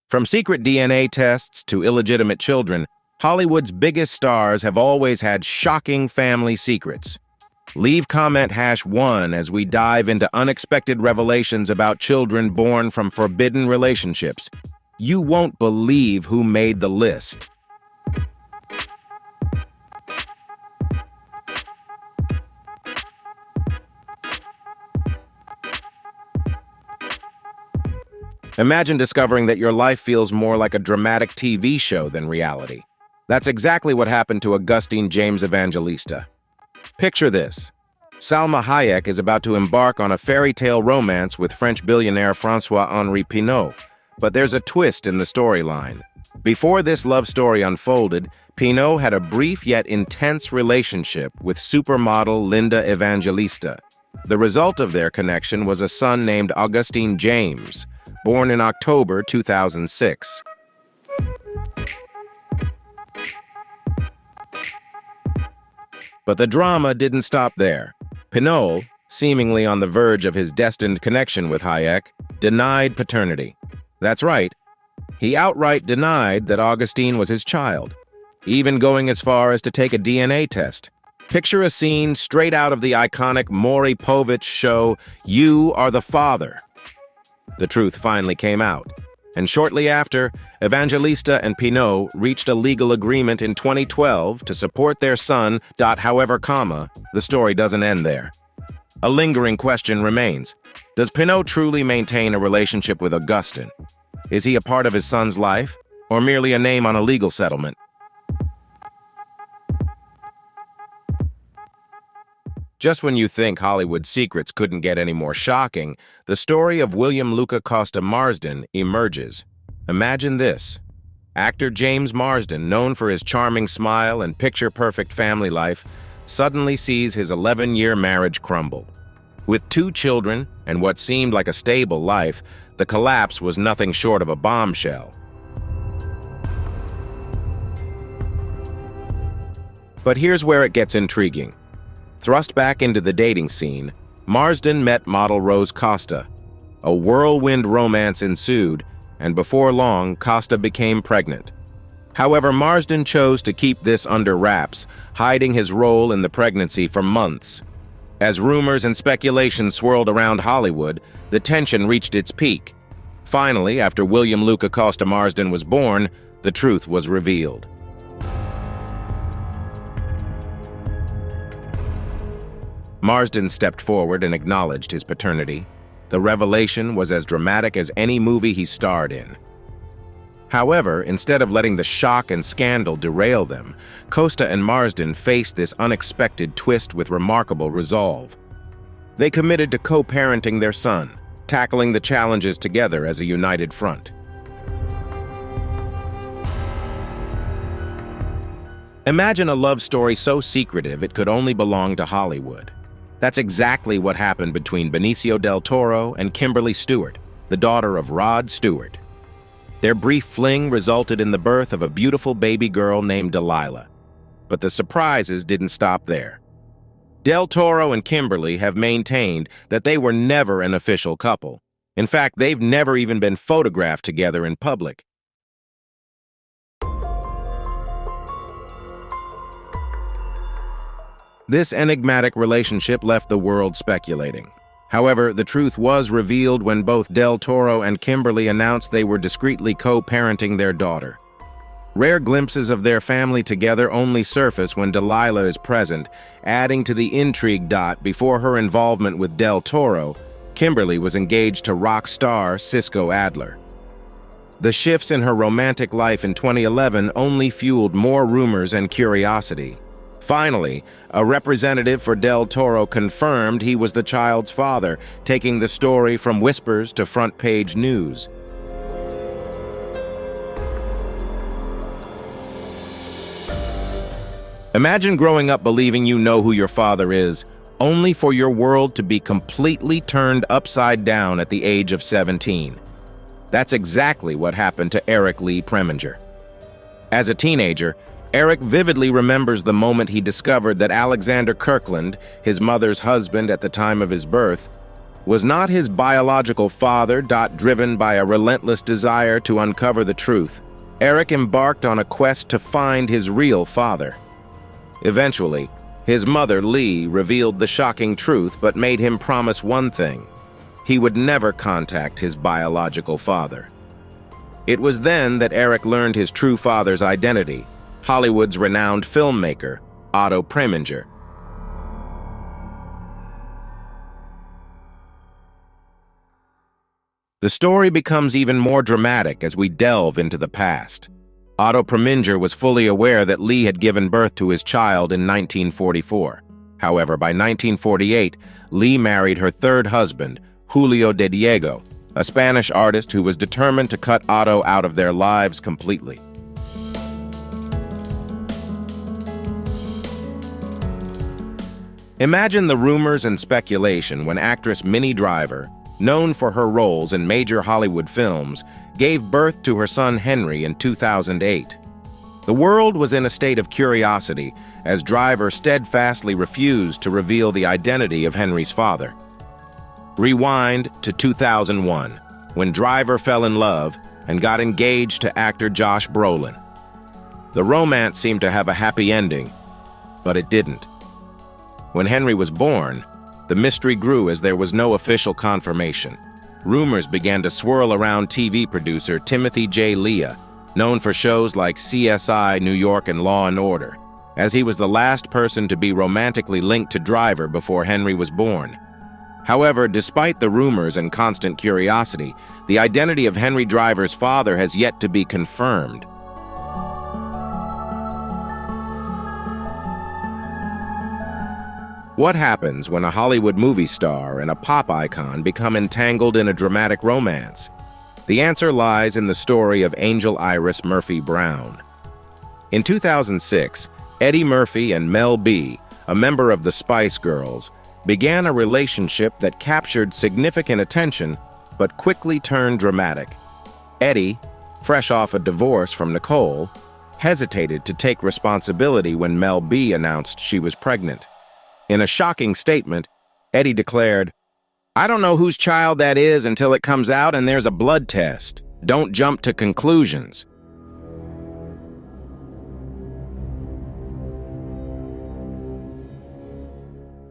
From secret DNA tests to illegitimate children, Hollywood's biggest stars have always had shocking family secrets. Leave comment #1 as we dive into unexpected revelations about children born from forbidden relationships. You won't believe who made the list. Imagine discovering that your life feels more like a dramatic TV show than reality. That's exactly what happened to Augustine James Evangelista. Picture this. Salma Hayek is about to embark on a fairy tale romance with French billionaire François-Henri Pinault, but there's a twist in the storyline. Before this love story unfolded, Pinault had a brief yet intense relationship with supermodel Linda Evangelista. The result of their connection was a son named Augustine James, born in October 2006. But the drama didn't stop there. Pinault, seemingly on the verge of his destined connection with Hayek, denied paternity. That's right. He outright denied that Augustine was his child, even going as far as to take a DNA test. Picture a scene straight out of the iconic Maury Povich show, You Are the Father. The truth finally came out, and shortly after, Evangelista and Pinault reached a legal agreement in 2012 to support their son. However, the story doesn't end there. A lingering question remains. Does Pinault truly maintain a relationship with Augustine? Is he a part of his son's life, or merely a name on a legal settlement? Just when you think Hollywood's secrets couldn't get any more shocking, the story of William Luca Costa Marsden emerges. Imagine this. Actor James Marsden, known for his charming smile and picture-perfect family life, suddenly sees his 11-year marriage crumble. With 2 children and what seemed like a stable life, the collapse was nothing short of a bombshell. But here's where it gets intriguing. Thrust back into the dating scene, Marsden met model Rose Costa. A whirlwind romance ensued, and before long, Costa became pregnant. However, Marsden chose to keep this under wraps, hiding his role in the pregnancy for months. As rumors and speculation swirled around Hollywood, the tension reached its peak. Finally, after William Luca Costa Marsden was born, the truth was revealed. Marsden stepped forward and acknowledged his paternity. The revelation was as dramatic as any movie he starred in. However, instead of letting the shock and scandal derail them, Costa and Marsden faced this unexpected twist with remarkable resolve. They committed to co-parenting their son, tackling the challenges together as a united front. Imagine a love story so secretive it could only belong to Hollywood. That's exactly what happened between Benicio del Toro and Kimberly Stewart, the daughter of Rod Stewart. Their brief fling resulted in the birth of a beautiful baby girl named Delilah. But the surprises didn't stop there. Del Toro and Kimberly have maintained that they were never an official couple. In fact, they've never even been photographed together in public. This enigmatic relationship left the world speculating. However, the truth was revealed when both Del Toro and Kimberly announced they were discreetly co-parenting their daughter. Rare glimpses of their family together only surface when Delilah is present, adding to the intrigue. Before her involvement with Del Toro, Kimberly was engaged to rock star Cisco Adler. The shifts in her romantic life in 2011 only fueled more rumors and curiosity. Finally, a representative for Del Toro confirmed he was the child's father, taking the story from whispers to front-page news. Imagine growing up believing you know who your father is, only for your world to be completely turned upside down at the age of 17. That's exactly what happened to Eric Lee Preminger. As a teenager, Eric vividly remembers the moment he discovered that Alexander Kirkland, his mother's husband at the time of his birth, Was not his biological father driven by a relentless desire to uncover the truth? Eric embarked on a quest to find his real father. Eventually, his mother, Lee, revealed the shocking truth but made him promise one thing: he would never contact his biological father. It was then that Eric learned his true father's identity, Hollywood's renowned filmmaker, Otto Preminger. The story becomes even more dramatic as we delve into the past. Otto Preminger was fully aware that Lee had given birth to his child in 1944. However, by 1948, Lee married her third husband, Julio de Diego, a Spanish artist who was determined to cut Otto out of their lives completely. Imagine the rumors and speculation when actress Minnie Driver, known for her roles in major Hollywood films, gave birth to her son Henry in 2008. The world was in a state of curiosity as Driver steadfastly refused to reveal the identity of Henry's father. Rewind to 2001, when Driver fell in love and got engaged to actor Josh Brolin. The romance seemed to have a happy ending, but it didn't. When Henry was born, the mystery grew as there was no official confirmation. Rumors began to swirl around TV producer Timothy J. Leah, known for shows like CSI New York and Law & Order, as he was the last person to be romantically linked to Driver before Henry was born. However, despite the rumors and constant curiosity, the identity of Henry Driver's father has yet to be confirmed. What happens when a Hollywood movie star and a pop icon become entangled in a dramatic romance? The answer lies in the story of Angel Iris Murphy Brown. In 2006, Eddie Murphy and Mel B, a member of the Spice Girls, began a relationship that captured significant attention but quickly turned dramatic. Eddie, fresh off a divorce from Nicole, hesitated to take responsibility when Mel B announced she was pregnant. In a shocking statement, Eddie declared, "I don't know whose child that is until it comes out and there's a blood test. Don't jump to conclusions."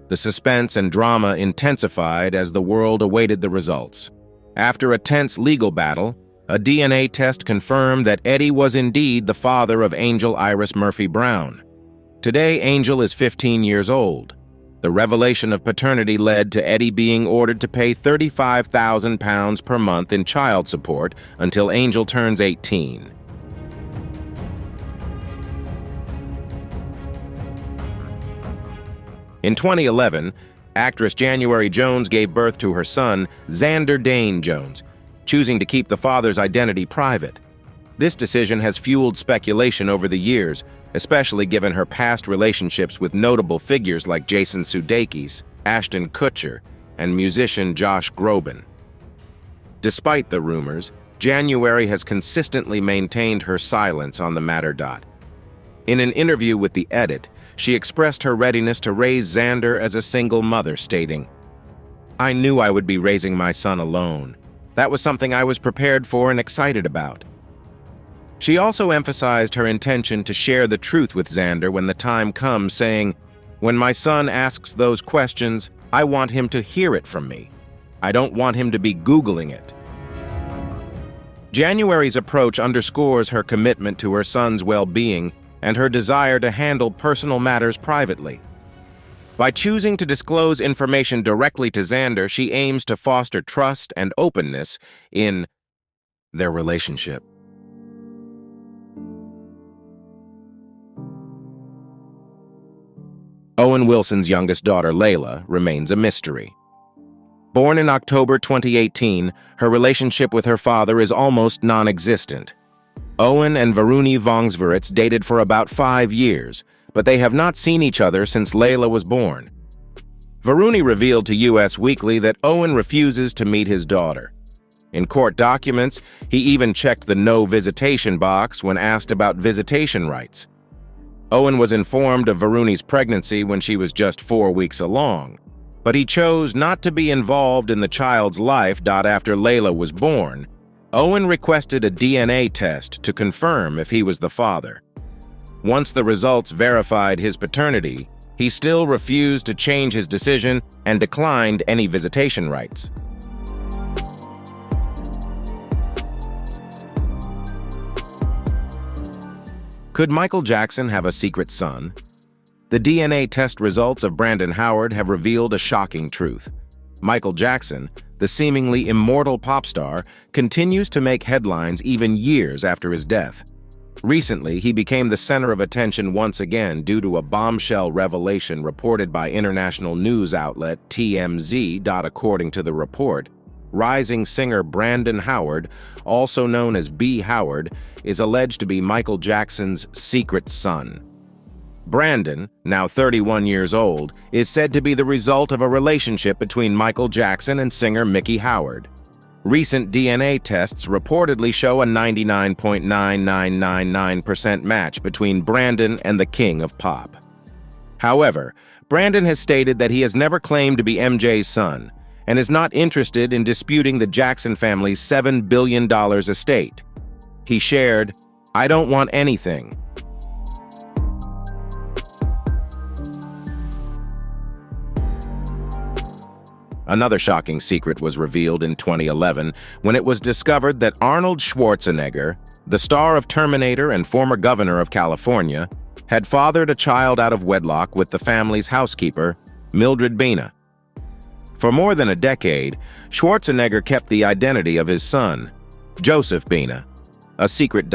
The suspense and drama intensified as the world awaited the results. After a tense legal battle, a DNA test confirmed that Eddie was indeed the father of Angel Iris Murphy Brown. Today, Angel is 15 years old. The revelation of paternity led to Eddie being ordered to pay £35,000 per month in child support until Angel turns 18. In 2011, actress January Jones gave birth to her son, Xander Dane Jones, choosing to keep the father's identity private. This decision has fueled speculation over the years, especially given her past relationships with notable figures like Jason Sudeikis, Ashton Kutcher, and musician Josh Groban. Despite the rumors, January has consistently maintained her silence on the matter. In an interview with The Edit, she expressed her readiness to raise Xander as a single mother, stating, "I knew I would be raising my son alone. That was something I was prepared for and excited about." She also emphasized her intention to share the truth with Xander when the time comes, saying, "When my son asks those questions, I want him to hear it from me. I don't want him to be Googling it." January's approach underscores her commitment to her son's well-being and her desire to handle personal matters privately. By choosing to disclose information directly to Xander, she aims to foster trust and openness in their relationship. Owen Wilson's youngest daughter, Layla, remains a mystery. Born in October 2018, her relationship with her father is almost non-existent. Owen and Varuni Vongsveritz dated for about 5 years, but they have not seen each other since Layla was born. Varuni revealed to US Weekly that Owen refuses to meet his daughter. In court documents, he even checked the no visitation box when asked about visitation rights. Owen was informed of Varuni's pregnancy when she was just 4 weeks along, but he chose not to be involved in the child's life. After Layla was born, Owen requested a DNA test to confirm if he was the father. Once the results verified his paternity, he still refused to change his decision and declined any visitation rights. Could Michael Jackson have a secret son? The DNA test results of Brandon Howard have revealed a shocking truth. Michael Jackson, the seemingly immortal pop star, continues to make headlines even years after his death. Recently, he became the center of attention once again due to a bombshell revelation reported by international news outlet TMZ. According to the report, rising singer Brandon Howard, also known as B. Howard, is alleged to be Michael Jackson's secret son. Brandon, now 31 years old, is said to be the result of a relationship between Michael Jackson and singer Mickey Howard. Recent DNA tests reportedly show a 99.9999% match between Brandon and the king of pop. However, Brandon has stated that he has never claimed to be MJ's son and is not interested in disputing the Jackson family's $7 billion estate. He shared, "I don't want anything." Another shocking secret was revealed in 2011 when it was discovered that Arnold Schwarzenegger, the star of Terminator and former governor of California, had fathered a child out of wedlock with the family's housekeeper, Mildred Bina. For more than a decade, Schwarzenegger kept the identity of his son, Joseph Bina, a secret.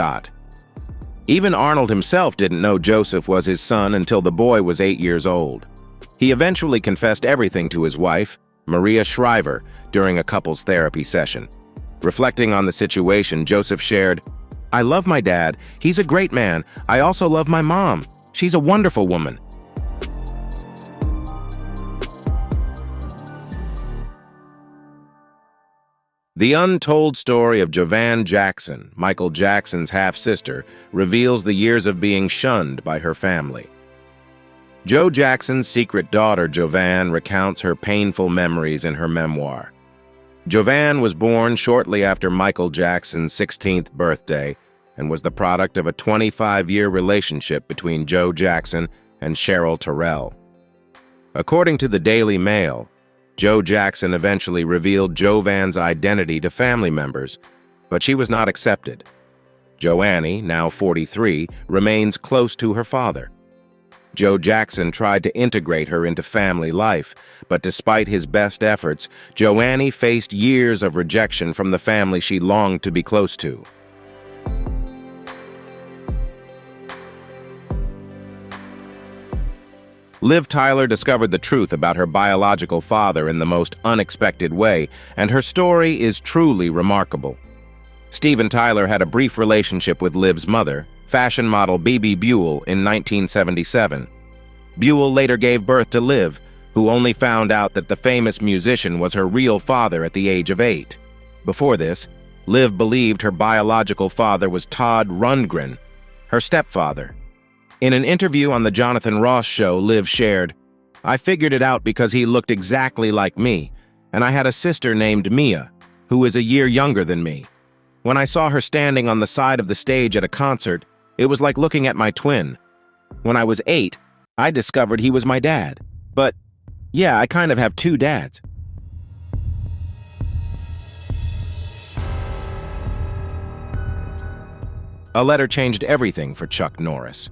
Even Arnold himself didn't know Joseph was his son until the boy was 8 years old. He eventually confessed everything to his wife, Maria Shriver, during a couples therapy session. Reflecting on the situation, Joseph shared, "I love my dad. He's a great man. I also love my mom. She's a wonderful woman." The untold story of Jovan Jackson, Michael Jackson's half-sister, reveals the years of being shunned by her family. Joe Jackson's secret daughter, Jovan, recounts her painful memories in her memoir. Jovan was born shortly after Michael Jackson's 16th birthday and was the product of a 25-year relationship between Joe Jackson and Cheryl Terrell. According to the Daily Mail, Joe Jackson eventually revealed Jovan's identity to family members, but she was not accepted. Joannie, now 43, remains close to her father. Joe Jackson tried to integrate her into family life, but despite his best efforts, Joannie faced years of rejection from the family she longed to be close to. Liv Tyler discovered the truth about her biological father in the most unexpected way, and her story is truly remarkable. Steven Tyler had a brief relationship with Liv's mother, fashion model Bebe Buell, in 1977. Buell later gave birth to Liv, who only found out that the famous musician was her real father at the age of 8. Before this, Liv believed her biological father was Todd Rundgren, her stepfather. In an interview on The Jonathan Ross Show, Liv shared, "I figured it out because he looked exactly like me, and I had a sister named Mia, who is a year younger than me. When I saw her standing on the side of the stage at a concert, it was like looking at my twin. When I was 8, I discovered he was my dad. But, yeah, I kind of have 2 dads." A letter changed everything for Chuck Norris.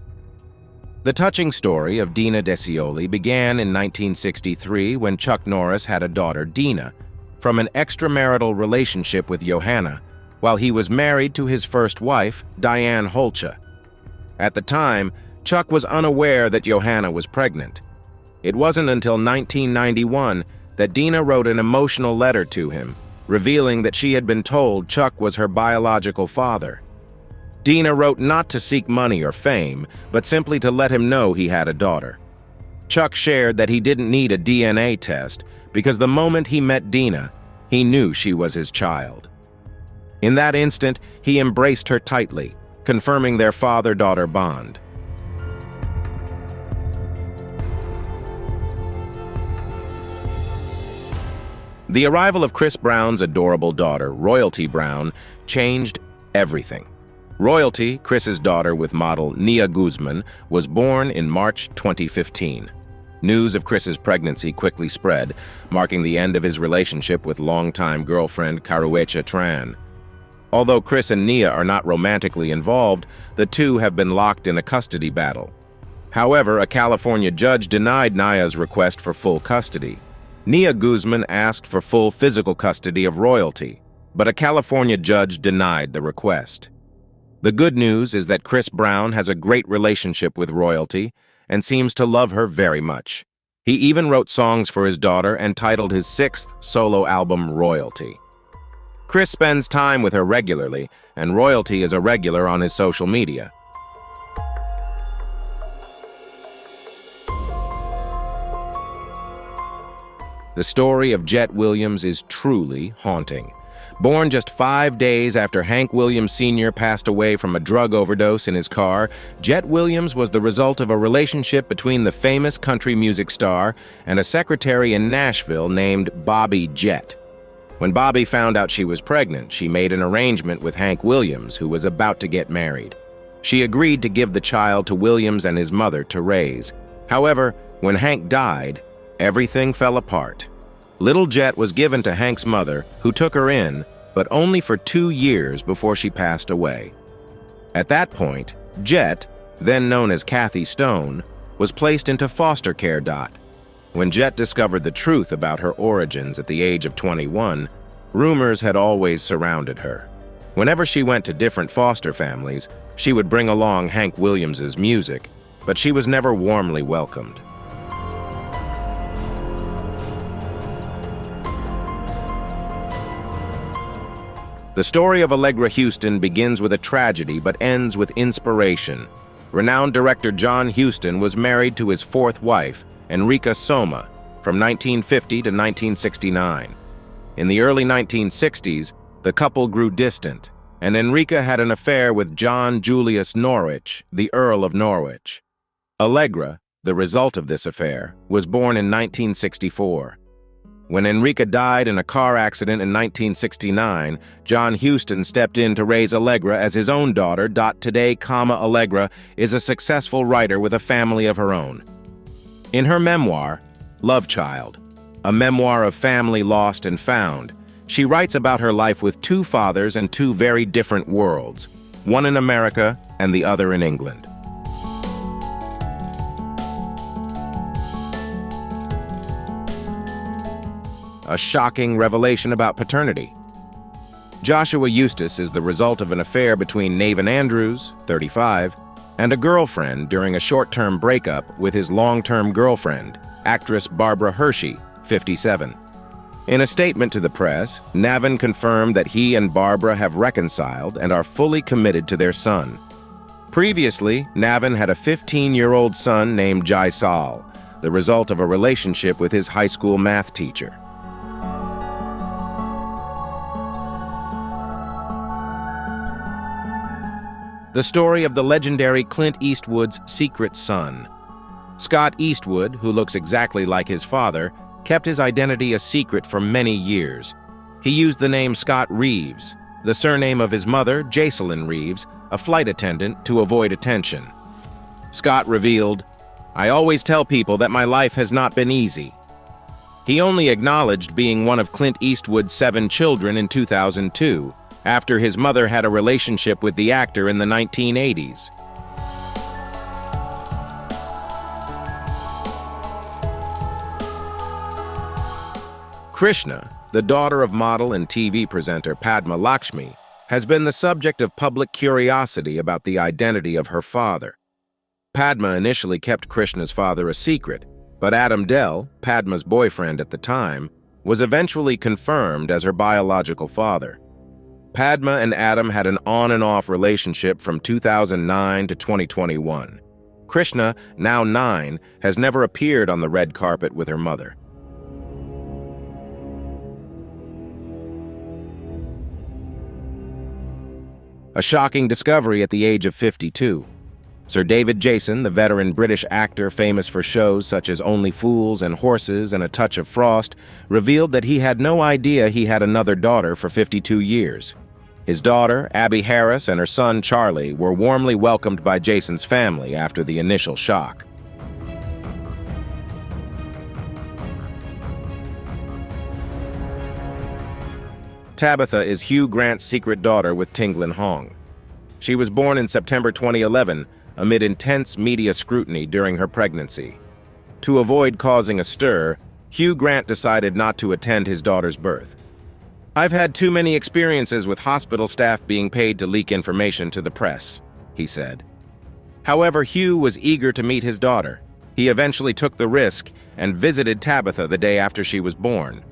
The touching story of Dina DeSioli began in 1963 when Chuck Norris had a daughter, Dina, from an extramarital relationship with Johanna, while he was married to his first wife, Diane Holcha. At the time, Chuck was unaware that Johanna was pregnant. It wasn't until 1991 that Dina wrote an emotional letter to him, revealing that she had been told Chuck was her biological father. Dina wrote not to seek money or fame, but simply to let him know he had a daughter. Chuck shared that he didn't need a DNA test because the moment he met Dina, he knew she was his child. In that instant, he embraced her tightly, confirming their father-daughter bond. The arrival of Chris Brown's adorable daughter, Royalty Brown, changed everything. Royalty, Chris's daughter with model Nia Guzman, was born in March 2015. News of Chris's pregnancy quickly spread, marking the end of his relationship with longtime girlfriend Karrueche Tran. Although Chris and Nia are not romantically involved, the two have been locked in a custody battle. However, a California judge denied Nia's request for full custody. Nia Guzman asked for full physical custody of Royalty, but a California judge denied the request. The good news is that Chris Brown has a great relationship with Royalty and seems to love her very much. He even wrote songs for his daughter and titled his 6th solo album Royalty. Chris spends time with her regularly, and Royalty is a regular on his social media. The story of Jet Williams is truly haunting. Born just 5 days after Hank Williams Sr. passed away from a drug overdose in his car, Jet Williams was the result of a relationship between the famous country music star and a secretary in Nashville named Bobby Jet. When Bobby found out she was pregnant, she made an arrangement with Hank Williams, who was about to get married. She agreed to give the child to Williams and his mother to raise. However, when Hank died, everything fell apart. Little Jet was given to Hank's mother, who took her in, but only for 2 years before she passed away. At that point, Jet, then known as Kathy Stone, was placed into foster care. When Jet discovered the truth about her origins at the age of 21, rumors had always surrounded her. Whenever she went to different foster families, she would bring along Hank Williams's music, but she was never warmly welcomed. The story of Allegra Houston begins with a tragedy but ends with inspiration. Renowned director John Huston was married to his 4th wife, Enrica Soma, from 1950 to 1969. In the early 1960s, the couple grew distant, and Enrica had an affair with John Julius Norwich, the Earl of Norwich. Allegra, the result of this affair, was born in 1964. When Enrica died in a car accident in 1969, John Huston stepped in to raise Allegra as his own daughter. Today, Allegra is a successful writer with a family of her own. In her memoir, Love Child, a memoir of family lost and found, she writes about her life with 2 fathers and 2 very different worlds, one in America and the other in England. A shocking revelation about paternity. Joshua Eustace is the result of an affair between Navin Andrews, 35, and a girlfriend during a short-term breakup with his long-term girlfriend, actress Barbara Hershey, 57. In a statement to the press, Navin confirmed that he and Barbara have reconciled and are fully committed to their son. Previously, Navin had a 15-year-old son named Jaisal, the result of a relationship with his high school math teacher. The story of the legendary Clint Eastwood's secret son. Scott Eastwood, who looks exactly like his father, kept his identity a secret for many years. He used the name Scott Reeves, the surname of his mother, Jacelyn Reeves, a flight attendant, to avoid attention. Scott revealed, "I always tell people that my life has not been easy." He only acknowledged being one of Clint Eastwood's 7 children in 2002, after his mother had a relationship with the actor in the 1980s. Krishna, the daughter of model and TV presenter Padma Lakshmi, has been the subject of public curiosity about the identity of her father. Padma initially kept Krishna's father a secret, but Adam Dell, Padma's boyfriend at the time, was eventually confirmed as her biological father. Padma and Adam had an on-and-off relationship from 2009 to 2021. Krishna, now 9, has never appeared on the red carpet with her mother. A shocking discovery at the age of 52. Sir David Jason, the veteran British actor famous for shows such as Only Fools and Horses and A Touch of Frost, revealed that he had no idea he had another daughter for 52 years. His daughter, Abby Harris, and her son, Charlie, were warmly welcomed by Jason's family after the initial shock. Tabitha is Hugh Grant's secret daughter with Tinglan Hong. She was born in September 2011 amid intense media scrutiny during her pregnancy. To avoid causing a stir, Hugh Grant decided not to attend his daughter's birth. "I've had too many experiences with hospital staff being paid to leak information to the press," he said. However, Hugh was eager to meet his daughter. He eventually took the risk and visited Tabitha the day after she was born.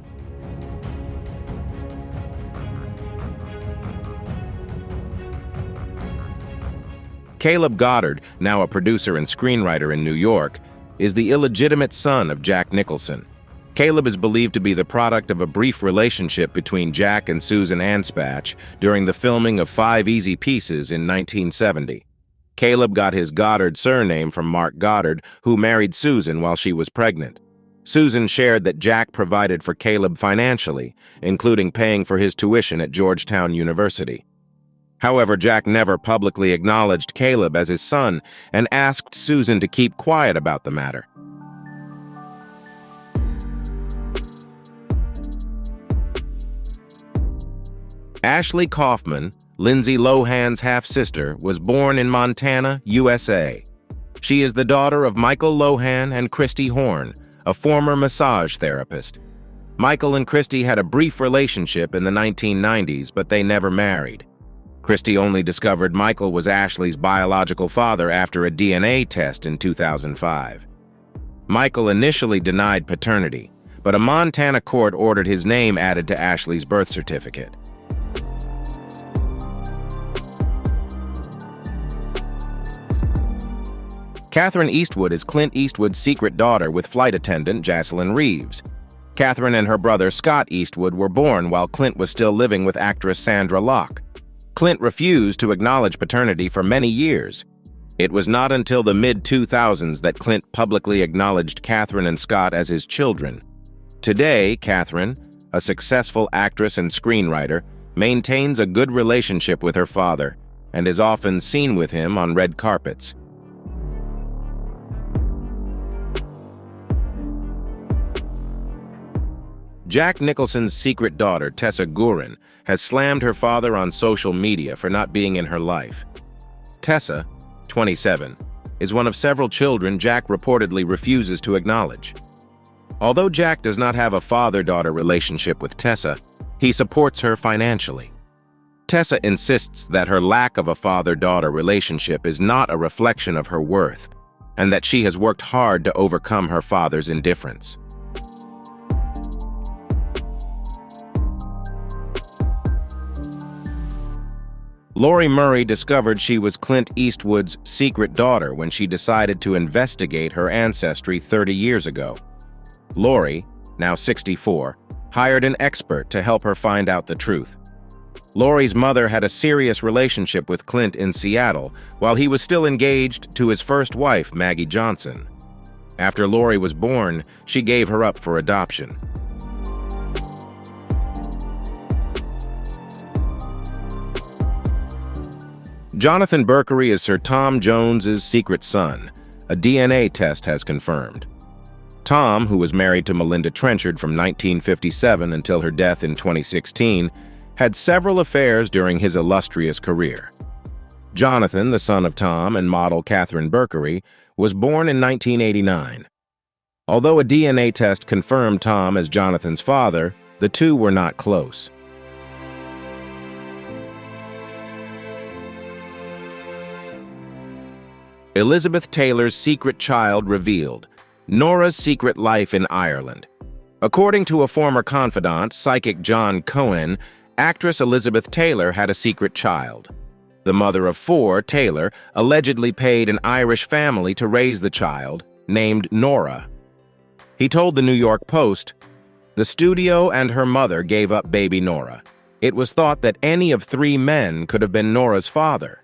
Caleb Goddard, now a producer and screenwriter in New York, is the illegitimate son of Jack Nicholson. Caleb is believed to be the product of a brief relationship between Jack and Susan Anspach during the filming of 5 Easy Pieces in 1970. Caleb got his Goddard surname from Mark Goddard, who married Susan while she was pregnant. Susan shared that Jack provided for Caleb financially, including paying for his tuition at Georgetown University. However, Jack never publicly acknowledged Caleb as his son and asked Susan to keep quiet about the matter. Ashley Kaufman, Lindsay Lohan's half-sister, was born in Montana, USA. She is the daughter of Michael Lohan and Christy Horn, a former massage therapist. Michael and Christy had a brief relationship in the 1990s, but they never married. Christy only discovered Michael was Ashley's biological father after a DNA test in 2005. Michael initially denied paternity, but a Montana court ordered his name added to Ashley's birth certificate. Catherine Eastwood is Clint Eastwood's secret daughter with flight attendant Jocelyn Reeves. Catherine and her brother Scott Eastwood were born while Clint was still living with actress Sandra Locke. Clint refused to acknowledge paternity for many years. It was not until the mid-2000s that Clint publicly acknowledged Catherine and Scott as his children. Today, Catherine, a successful actress and screenwriter, maintains a good relationship with her father and is often seen with him on red carpets. Jack Nicholson's secret daughter, Tessa Gurin, has slammed her father on social media for not being in her life. Tessa, 27, is one of several children Jack reportedly refuses to acknowledge. Although Jack does not have a father-daughter relationship with Tessa, he supports her financially. Tessa insists that her lack of a father-daughter relationship is not a reflection of her worth, and that she has worked hard to overcome her father's indifference. Laurie Murray discovered she was Clint Eastwood's secret daughter when she decided to investigate her ancestry 30 years ago. Laurie, now 64, hired an expert to help her find out the truth. Laurie's mother had a serious relationship with Clint in Seattle while he was still engaged to his first wife, Maggie Johnson. After Laurie was born, she gave her up for adoption. Jonathan Berkery is Sir Tom Jones's secret son, a DNA test has confirmed. Tom, who was married to Melinda Trenchard from 1957 until her death in 2016, had several affairs during his illustrious career. Jonathan, the son of Tom and model Catherine Berkery, was born in 1989. Although a DNA test confirmed Tom as Jonathan's father, the two were not close. Elizabeth Taylor's secret child revealed: Nora's secret life in Ireland. According to a former confidant, psychic John Cohen, actress Elizabeth Taylor had a secret child. The mother of 4, Taylor, allegedly paid an Irish family to raise the child, named Nora. He told the New York Post, "The studio and her mother gave up baby Nora. It was thought that any of 3 men could have been Nora's father."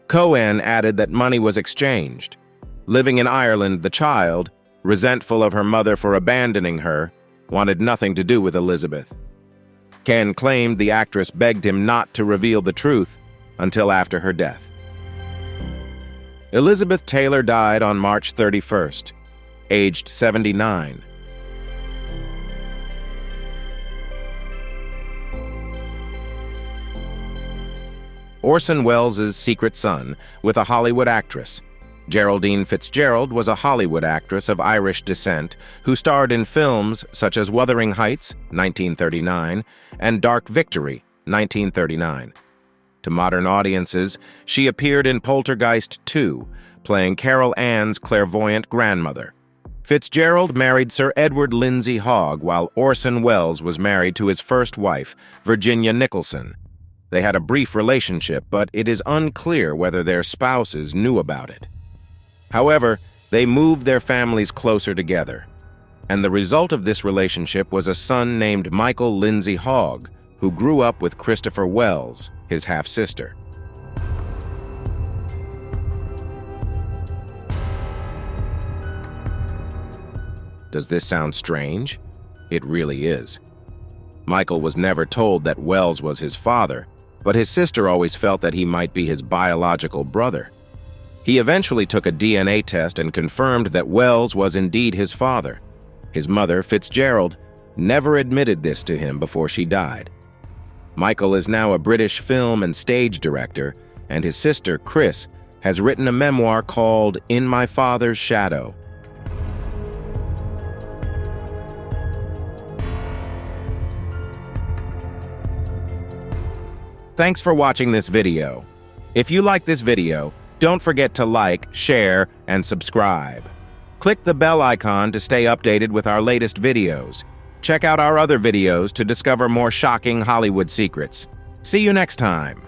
Cohen added that money was exchanged. Living in Ireland, the child, resentful of her mother for abandoning her, wanted nothing to do with Elizabeth. Ken claimed the actress begged him not to reveal the truth until after her death. Elizabeth Taylor died on March 31st, aged 79. Orson Welles' secret son with a Hollywood actress. Geraldine Fitzgerald was a Hollywood actress of Irish descent who starred in films such as Wuthering Heights, 1939, and Dark Victory, 1939. To modern audiences, she appeared in Poltergeist 2, playing Carol Ann's clairvoyant grandmother. Fitzgerald married Sir Edward Lindsay Hogg, while Orson Welles was married to his first wife, Virginia Nicholson. They had a brief relationship, but it is unclear whether their spouses knew about it. However, they moved their families closer together, and the result of this relationship was a son named Michael Lindsay Hogg, who grew up with Christopher Welles, his half-sister. Does this sound strange? It really is. Michael was never told that Welles was his father, but his sister always felt that he might be his biological brother. He eventually took a DNA test and confirmed that Welles was indeed his father. His mother, Fitzgerald, never admitted this to him before she died. Michael is now a British film and stage director, and his sister, Chris, has written a memoir called In My Father's Shadow. Thanks for watching this video. If you like this video, don't forget to like, share, and subscribe. Click the bell icon to stay updated with our latest videos. Check out our other videos to discover more shocking Hollywood secrets. See you next time.